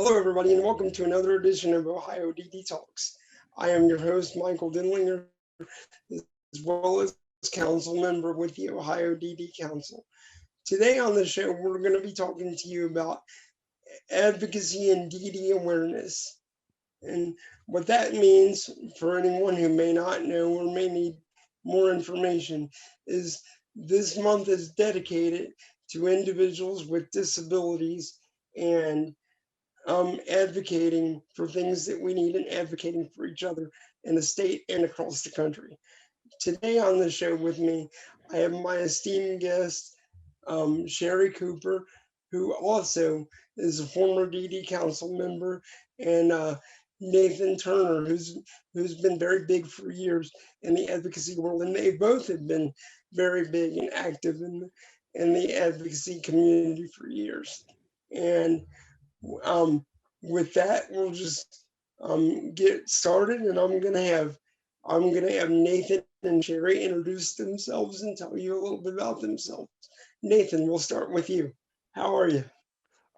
Hello, everybody, and welcome to another edition of Ohio DD Talks. I am your host, Michael Denlinger, as well as council member with the Ohio DD Council. Today on the show, we're going to be talking to you about advocacy and DD awareness. And what that means, for anyone who may not know or may need more information, is this month is dedicated to individuals with disabilities and advocating for things that we need and advocating for each other in the state and across the country. Today on the show with me, I have my esteemed guest, Sherry Cooper, who also is a former DD Council member, and Nathan Turner, who's been very big for years in the advocacy world, and they both have been very big and active in the advocacy community for years. And um, with that, we'll just get started, and I'm gonna have Nathan and Sherry introduce themselves and tell you a little bit about themselves. Nathan, we'll start with you. How are you?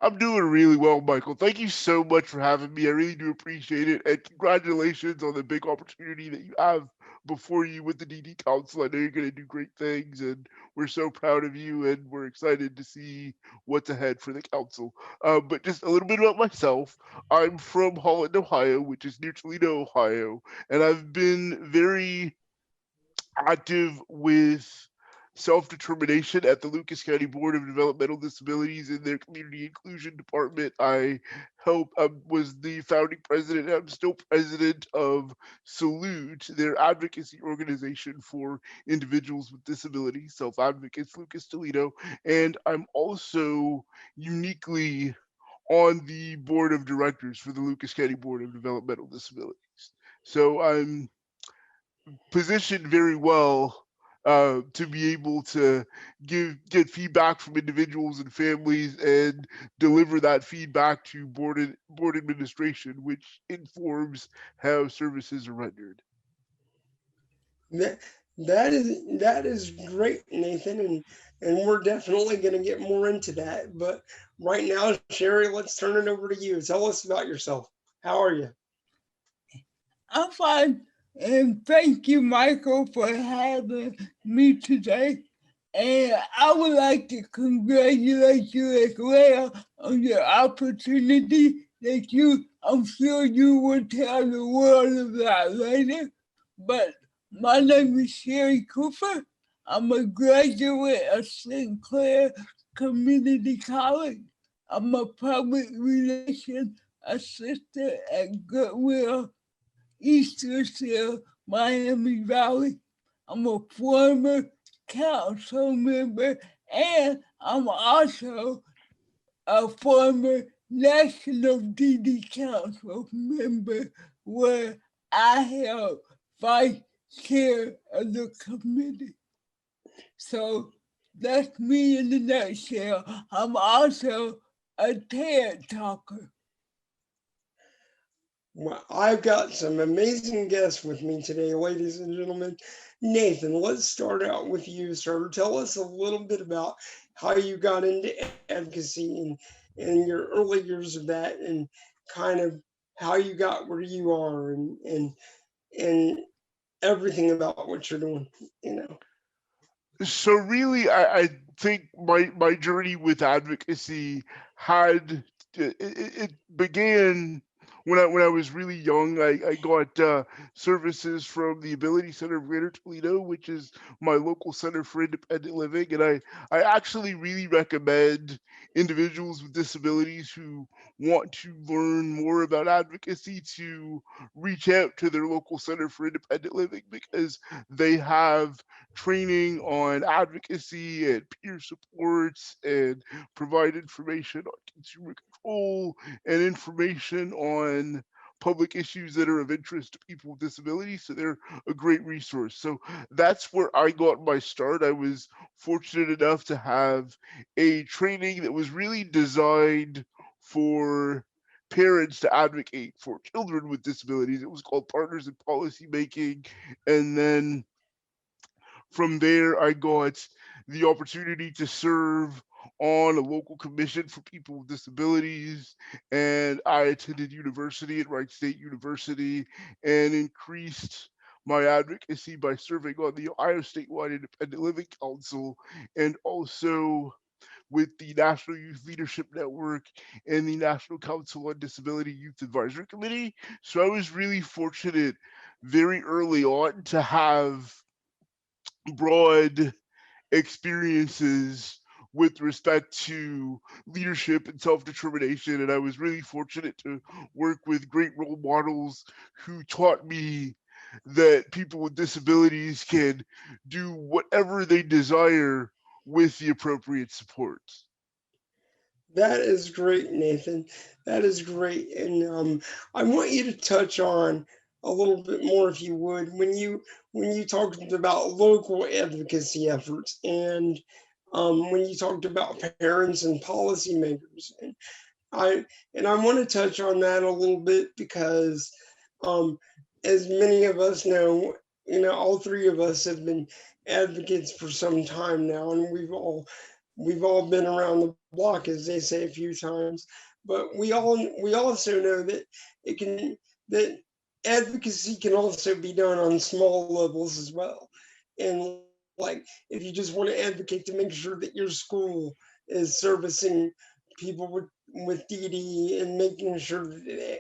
I'm doing really well, Michael. Thank you so much for having me. I really do appreciate it. And congratulations on the big opportunity that you have before you with the DD Council. I know you're going to do great things, and we're so proud of you, and we're excited to see what's ahead for the council. But just a little bit about myself. I'm from Holland, Ohio, which is near Toledo, Ohio, and I've been very active with self-determination at the Lucas County Board of Developmental Disabilities in their community inclusion department. I was the founding president. I'm still president of Salute, their advocacy organization for individuals with disabilities, Self-Advocates Lucas Toledo, and I'm also uniquely on the board of directors for the Lucas County Board of Developmental Disabilities. So I'm positioned very well to be able to get feedback from individuals and families and deliver that feedback to board administration, which informs how services are rendered. That that is great, Nathan, and we're definitely going to get more into that. But right now, Sherry, let's turn it over to you. Tell us about yourself. How are you? I'm fine. And thank you, Michael, for having me today. And I would like to congratulate you as well on your opportunity that I'm sure you will tell the world about later. But my name is Sherry Cooper. I'm a graduate of St. Clair Community College. I'm a public relations assistant at Goodwill Easterseal, Miami Valley. I'm a former council member and I'm also a former National DD Council member where I held vice chair of the committee. So that's me in a nutshell. I'm also a TED talker. Well, I've got some amazing guests with me today, ladies and gentlemen. Nathan, let's start out with you, sir. Tell us a little bit about how you got into advocacy and your early years of that, and kind of how you got where you are, and everything about what you're doing. You know. So really, I think my journey with advocacy had it began when I was really young. I got services from the Ability Center of Greater Toledo, which is my local center for independent living, and I actually really recommend individuals with disabilities who want to learn more about advocacy to reach out to their local center for independent living because they have training on advocacy and peer supports and provide information on consumer control and information on public issues that are of interest to people with disabilities. So they're a great resource. So that's where I got my start. I was fortunate enough to have a training that was really designed for parents to advocate for children with disabilities. It was called Partners in Policy Making. And then from there, I got the opportunity to serve on a local commission for people with disabilities, and I attended university at Wright State University and increased my advocacy by serving on the Ohio Statewide Independent Living Council and also with the National Youth Leadership Network and the National Council on Disability Youth Advisory Committee. So I was really fortunate very early on to have broad experiences with respect to leadership and self-determination, and I was really fortunate to work with great role models who taught me that people with disabilities can do whatever they desire with the appropriate supports. That is great, Nathan. That is great. And I want you to touch on a little bit more, if you would, when you talked about local advocacy efforts and when you talked about parents and policymakers. And I want to touch on that a little bit because um, as many of us know, all three of us have been advocates for some time now, and we've all been around the block, as they say a few times. But we also know that it can that advocacy can also be done on small levels as well. And like, if you just want to advocate to make sure that your school is servicing people with DD and making sure that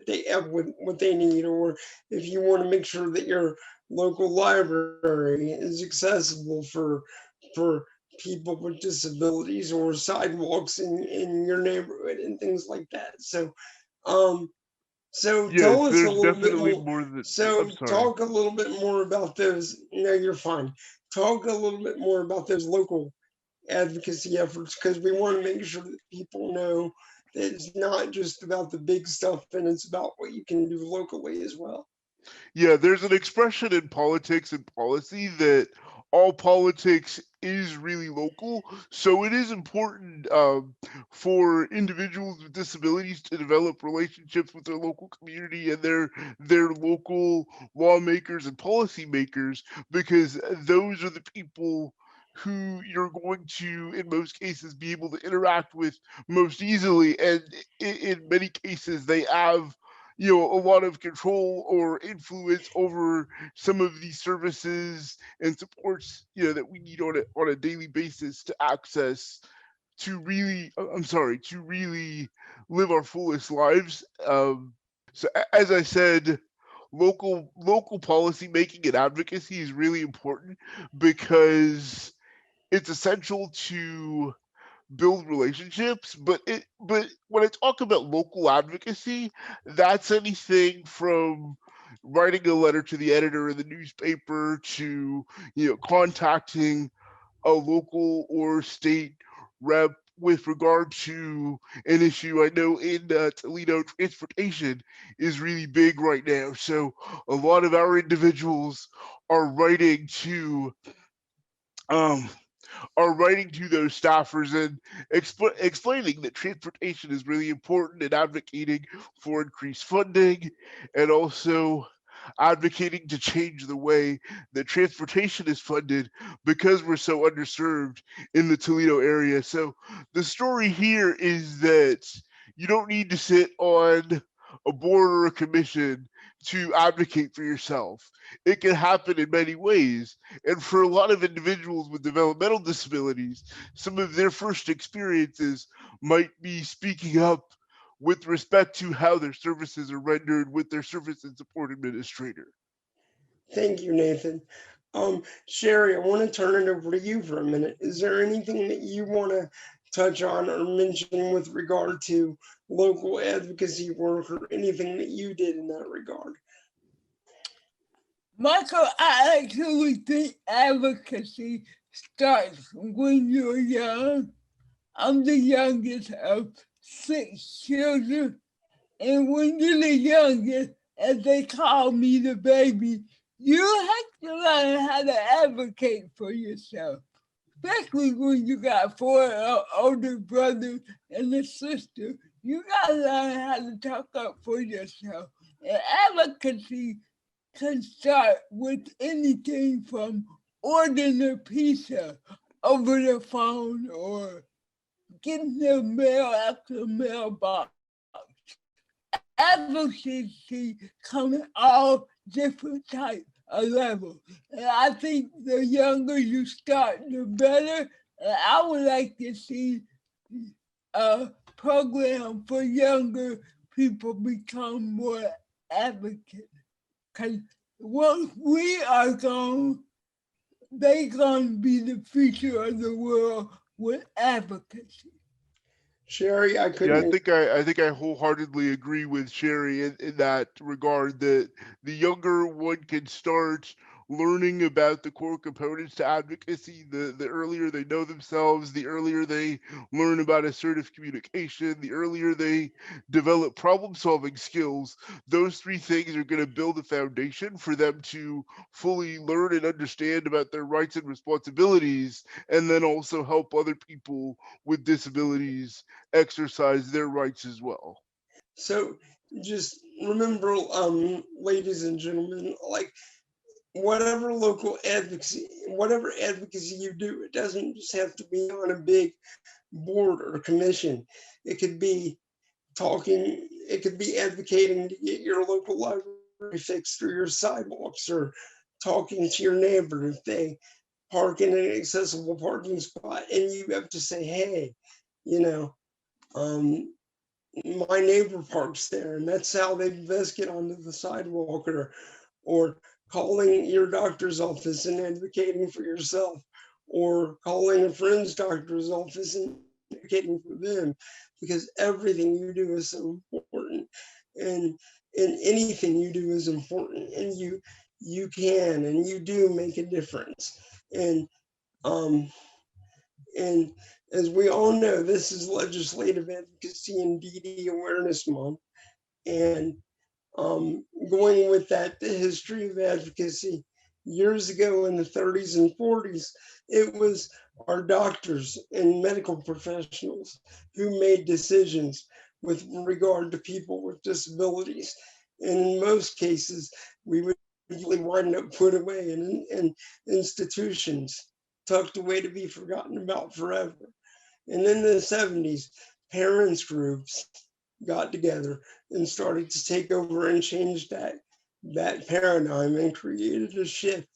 they have what they need, or if you want to make sure that your local library is accessible for people with disabilities, or sidewalks in your neighborhood and things like that. Um, so tell Yes, us a there's little bit definitely more. more than. I'm So sorry. talk a little bit more about those. No, you're fine. Talk a little bit more about those local advocacy efforts, because we want to make sure that people know that it's not just about the big stuff and it's about what you can do locally as well. Yeah, there's an expression in politics and policy that all politics is really local. So it is important for individuals with disabilities to develop relationships with their local community and their local lawmakers and policymakers, because those are the people who you're going to, in most cases, be able to interact with most easily. And in many cases, they have a lot of control or influence over some of these services and supports that we need on a daily basis to access to really I'm sorry, to really live our fullest lives. So as I said, local policy making and advocacy is really important because it's essential to build relationships. But when I talk about local advocacy, that's anything from writing a letter to the editor of the newspaper to contacting a local or state rep with regard to an issue. I know in Toledo, transportation is really big right now, so a lot of our individuals are writing to um, those staffers and explaining that transportation is really important and advocating for increased funding and also advocating to change the way that transportation is funded because we're so underserved in the Toledo area. So the story here is that you don't need to sit on a board or a commission to advocate for yourself. It can happen in many ways. And for a lot of individuals with developmental disabilities, some of their first experiences might be speaking up with respect to how their services are rendered with their service and support administrator. Thank you, Nathan. Sherry, I want to turn it over to you for a minute. Is there anything that you want to touch on or mention with regard to local advocacy work, or anything that you did in that regard? Michael, I actually think advocacy starts when you're young. I'm the youngest of 6 children, and when you're the youngest, as they call me the baby, you have to learn how to advocate for yourself. Especially when you got four older brothers and a sister, you gotta learn how to talk up for yourself. And advocacy can start with anything from ordering a pizza over the phone or getting the mail after the mailbox. Advocacy coming all different types of levels. And I think the younger you start, the better. And I would like to see a program for younger people become more advocates. Because once we are gone, they gonna be the future of the world with advocacy. Sherry, I Yeah, couldn't. I think I wholeheartedly agree with Sherry in that regard, that the younger one can start learning about the core components to advocacy, the earlier they know themselves, the earlier they learn about assertive communication, the earlier they develop problem solving skills. Those three things are going to build a foundation for them to fully learn and understand about their rights and responsibilities, and then also help other people with disabilities exercise their rights as well. So just remember, ladies and gentlemen, like whatever advocacy you do, it doesn't just have to be on a big board or commission. It could be it could be advocating to get your local library fixed through your sidewalks, or talking to your neighbor if they park in an accessible parking spot and you have to say, hey, you know, my neighbor parks there, and that's how they best get onto the sidewalk, or calling your doctor's office and advocating for yourself, or calling a friend's doctor's office and advocating for them, because everything you do is so important, and anything you do is important, and you can and you do make a difference. Um and as we all know, this is Legislative Advocacy and DD Awareness Month. And going with that, the history of advocacy, years ago in the 30s and 40s, it was our doctors and medical professionals who made decisions with regard to people with disabilities. And in most cases, we would usually wind up put away in institutions, tucked away to be forgotten about forever. And in the 70s, parents groups got together and started to take over and change that paradigm, and created a shift.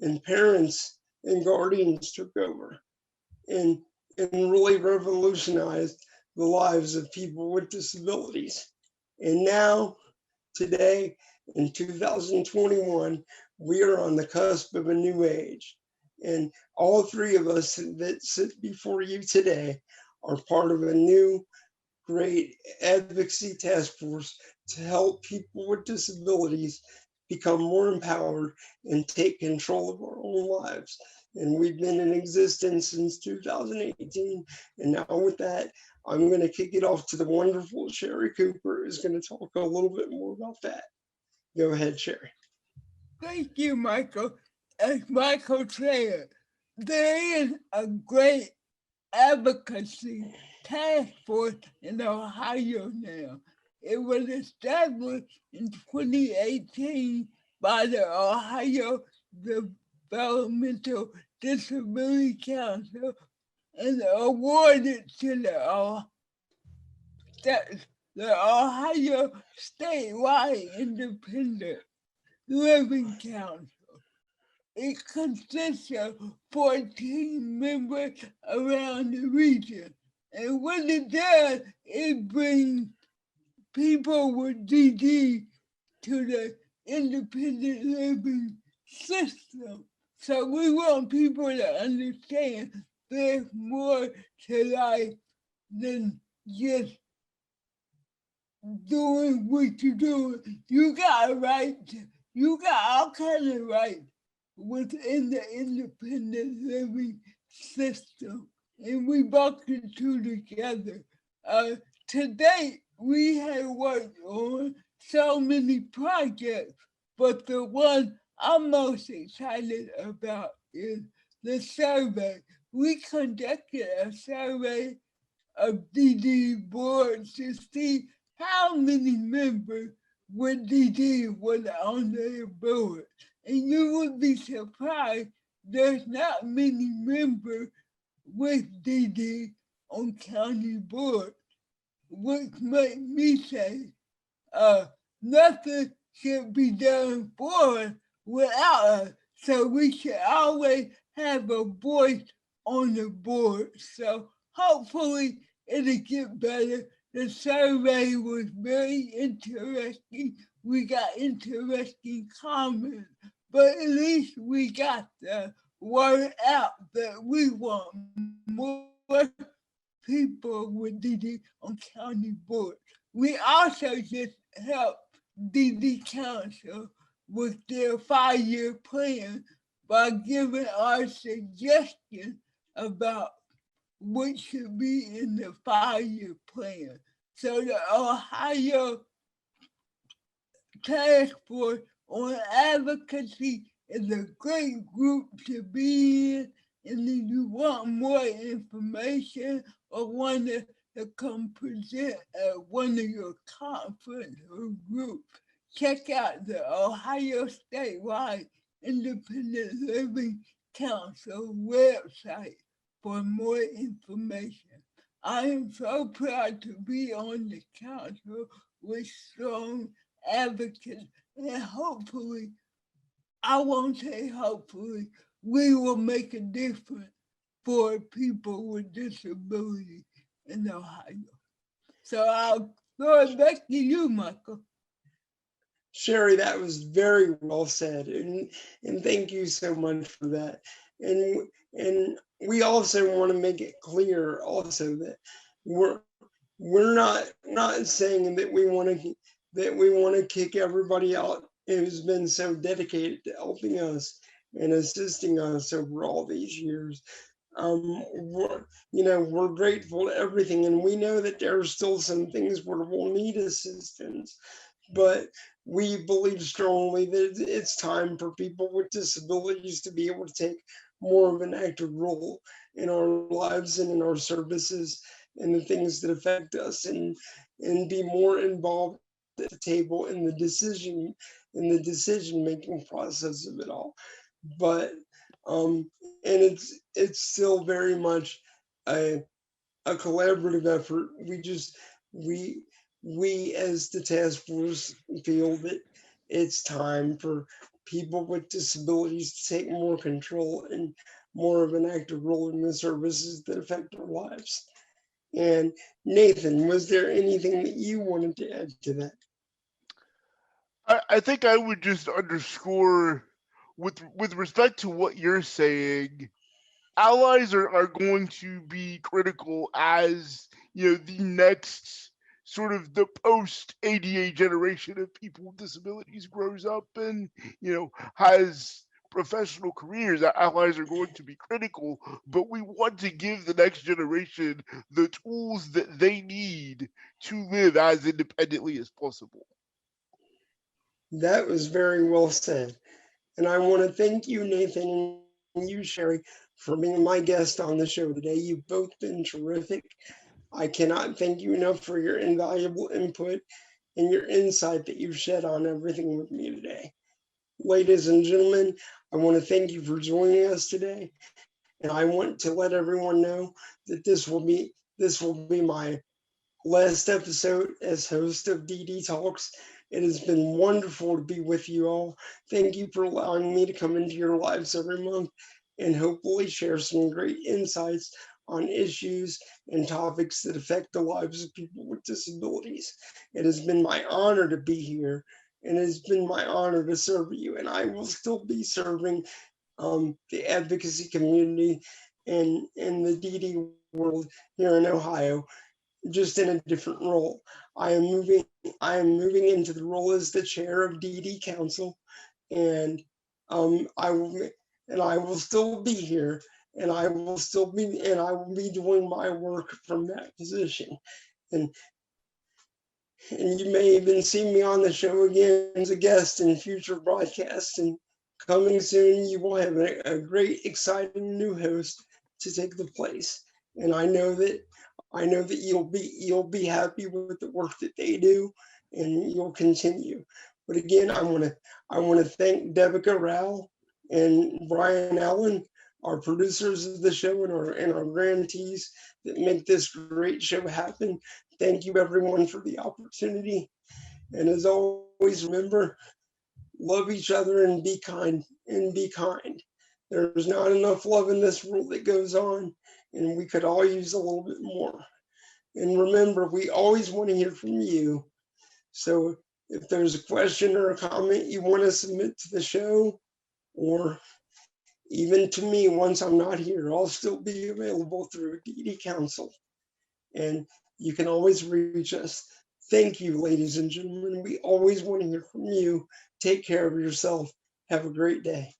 And parents and guardians took over and really revolutionized the lives of people with disabilities. And now, today, in 2021, we are on the cusp of a new age. And all three of us that sit before you today are part of a new great advocacy task force to help people with disabilities become more empowered and take control of our own lives. And we've been in existence since 2018. And now with that, I'm going to kick it off to the wonderful Sherry Cooper, who's going to talk a little bit more about that. Go ahead, Sherry. Thank you, Michael. As Michael said, there is a great advocacy task force in Ohio now. It was established in 2018 by the Ohio Developmental Disability Council and awarded to the Ohio Statewide Independent Living Council. It consists of 14 members around the region. And what it does, it brings people with DD to the independent living system. So we want people to understand there's more to life than just doing what you do. You got a right, you got all kinds of rights within the independent living system, and we brought the two together. Today, we have worked on so many projects, but the one I'm most excited about is the survey. We conducted a survey of DD boards to see how many members with DD were on their board. And you would be surprised, there's not many members with DD on county boards, which make me say, nothing should be done for us without us. So we should always have a voice on the board. So hopefully it'll get better. The survey was very interesting. We got interesting comments, but at least we got the word out that we want more people with DD on county board. We also just helped DD Council with their 5-year plan by giving our suggestions about what should be in the 5-year plan. So the Ohio Task Force on Advocacy is a great group to be in. And if you want more information or want to come present at one of your conference or group, check out the Ohio Statewide Independent Living Council website for more information. I am so proud to be on the council with strong advocates, and hopefully, I won't say hopefully, we will make a difference for people with disabilities in Ohio. So I'll throw it back to you, Michael. Sherry, that was very well said, and thank you so much for that. And we also want to make it clear also that we're not saying that we want to kick everybody out who's been so dedicated to helping us and assisting us over all these years. We're grateful to everything, and we know that there are still some things where we'll need assistance, but we believe strongly that it's time for people with disabilities to be able to take more of an active role in our lives and in our services and the things that affect us, and be more involved at the table in the decision making process of it all. But and it's still very much a collaborative effort. We as the task force feel that it's time for people with disabilities to take more control and more of an active role in the services that affect our lives. And Nathan, was there anything that you wanted to add to that? I think I would just underscore with respect to what you're saying, allies are going to be critical as the next sort of the post ADA generation of people with disabilities grows up and has professional careers. Allies are going to be critical, but we want to give the next generation the tools that they need to live as independently as possible. That was very well said. And I want to thank you, Nathan, and you, Sherry, for being my guest on the show today. You've both been terrific. I cannot thank you enough for your invaluable input and your insight that you've shed on everything with me today. Ladies and gentlemen, I want to thank you for joining us today. And I want to let everyone know that this will be my last episode as host of DD Talks. It has been wonderful to be with you all. Thank you for allowing me to come into your lives every month and hopefully share some great insights on issues and topics that affect the lives of people with disabilities. It has been my honor to be here, and it has been my honor to serve you, and I will still be serving the advocacy community and the DD world here in Ohio, just in a different role. I am moving into the role as the chair of DD Council, and I will still be here, and I will be doing my work from that position. And you may even see me on the show again as a guest in future broadcasts. And coming soon, you will have a great, exciting new host to take the place. And I know that you'll be happy with the work that they do, and you'll continue. But again, I want to thank Devika Rao and Brian Allen, our producers of the show and our grantees. that make this great show happen. Thank you everyone for the opportunity. And as always, remember, love each other and be kind and be kind. There's not enough love in this world that goes on, and we could all use a little bit more. And remember, we always want to hear from you. So if there's a question or a comment you want to submit to the show, or even to me once I'm not here, I'll still be available through DD Council. And you can always reach us. Thank you, ladies and gentlemen. We always want to hear from you. Take care of yourself. Have a great day.